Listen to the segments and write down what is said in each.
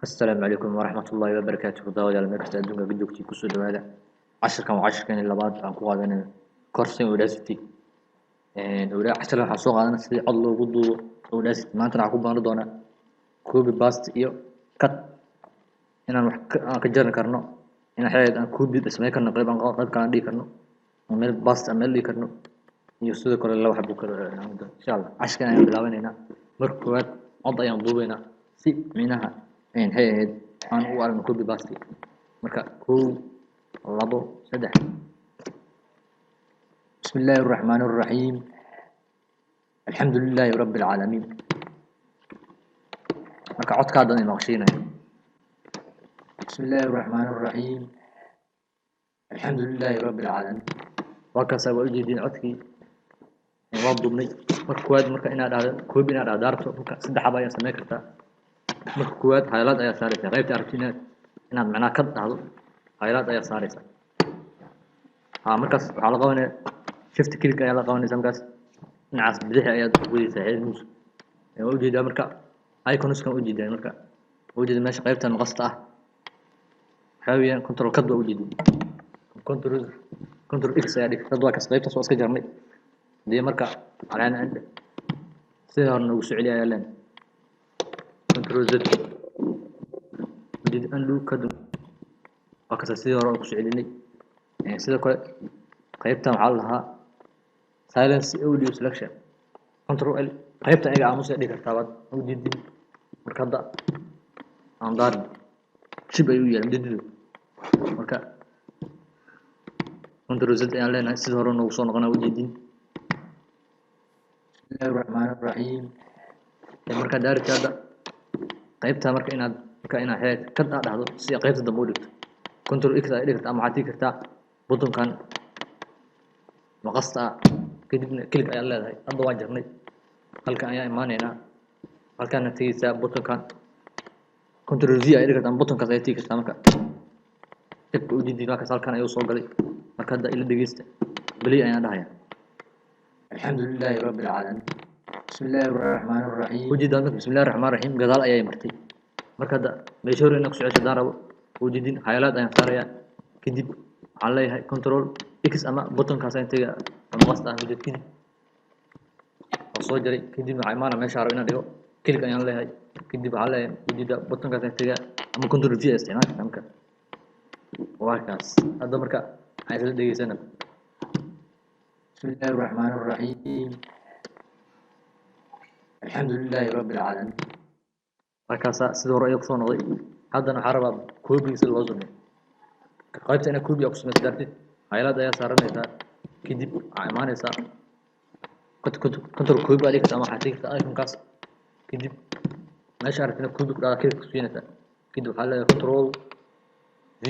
السلام عليكم ورحمة الله وبركاته داود المكتب أدونا بدوكتي كسر هذا عشر كان اللي بعد عن قوة أنا كورسين وداستي ولا عشر حسوق أنا سي الله وضو وداستي ما أنت نعقوب أنا دونا كوبي باست إيو كت أنا كجرنا كرنو أنا حياد أنا كوبي بس ما كنا قريبا قريب كان دي كرنو ومن باست أمل لي كرنو يسود كل الله وحبه كر إن شاء الله عشر كان بلاوين هنا مركوات عضا ينضوبنا سي منها هي أنا هو على كوبي باستي مركا كو لابو سدح بسم الله الرحمن الرحيم الحمد لله رب العالمين مركا عد كادني نقشينا بسم الله الرحمن الرحيم الحمد لله رب العالمين وكسا وجدين عدكي وضو بني مركواد مركا إنا كوبي إنا دارتو مركا سدح بايا سميكرتا marka kuwaad hay'ad ayaa saaraysa qaybta aragtinaad inaad macnaha ka dhacdo hay'ad ayaa saaraysa markaas waxa la qabanaya shift click ayaa la qabanaysa markaas dhinacaas bidix ayaad gudaysaa headmus u jeedaa marka icons kan u jeedaa marka u jeedaa meesha qaybta maqasta ah xawiyaan control kad u jeedaa control x ayaa dhigtay dadka qaybta soo iska jarnay dee marka calaana anda sida horna ugu soo celiyaa leen control z ودي أندو كدو وكذا سيدة رأيك سعيدني يعني سيدة كل قيبتها معلها silence audio selection control ال قيبتها إيجا عموسة دي كرتابات ودي دي مركضة عندار شبه يويا مددو مركا control z يعني لنا سيدة رأيك وصونا قنا ودي دي بسم الله الرحمن الرحيم مركا دارك هذا qaybta marka inaad head ka dhacdo si qaybta dambe u dhigto control x ay dhigto ama xatii kartaa buttonkan maqasta kadibna click ayaa leedahay hadda waa jarnay halkan ayaa imaanayna halkan natiijada buttonkan control v ay dhigto ama buttonkaas ay tii kartaa marka dibka u diiday markaas halkan ayuu soo galay marka hadda ila dhageysta bali ayaan dhahaya alxamdulillahi rabbil alamin بسم الله الرحمن الرحيم وجدان بسم الله الرحمن الرحيم قدال أيام مرتي مركدا مشهور إنك سعيد دارو وجدين حيلات أيام ثانية كديب عليها كنترول إكس أما بطن كاسين تيجا المقصة وجد كديب الصوجري كديب عمانة ما شعر إنه ديو كلك أيام لها كديب عليها وجد بطن كاسين تيجا أما كنترول في استعمال نمك وهكذا هذا مركا عايز دقيقة سنة بسم الله الرحمن الرحيم الحمد لله رب العالمين markaas sidoo ra'ayku soo noqday haddana waxa rabaa koobigiisa loo sameeyo qaybta ina koobiga ku sameeyay darteed hay'ad ayaa saaranaysa kadib imaanaysa control koobi aad ama xaqiiqta iconkaas kadib meesha aragtina koobi ku dhaca ku siinaysa kadib waxa la control v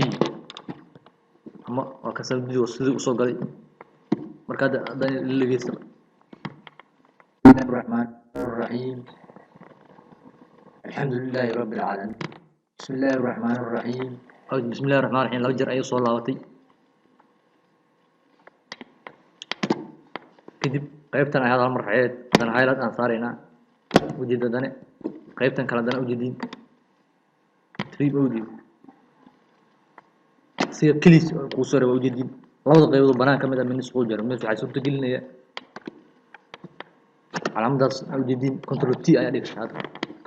ama waa ka soo video sidii u soo galay marka hadda la leeysto الرحمن الرحيم الحمد لله رب العالمين بسم الله الرحمن الرحيم بسم الله الرحمن الرحيم لو جر أي صلواتي كدب قيبتنا هذا الأمر حيات أنا حيلات أنصارنا وجد دنا قيبتنا كلا دنا وجدين تريب أوديو سير كليس قصر وجدين لو قيبوا بناء كم من السوجر من في حسب تقلنا علامadaas awjeedin control t ayaa dhigtaa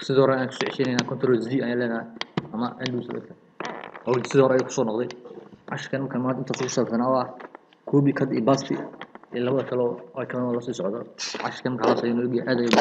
sidoo hore aan ku socodsiinayna control z ayaa leedahay ama windows leta oo sidoo hore ay ku soo noqday ashkan marka maad inta soo sharxana waa koobi kad iyo basti labada kale oo ay kala wada soo socdo ashkan kala sayno aad ay u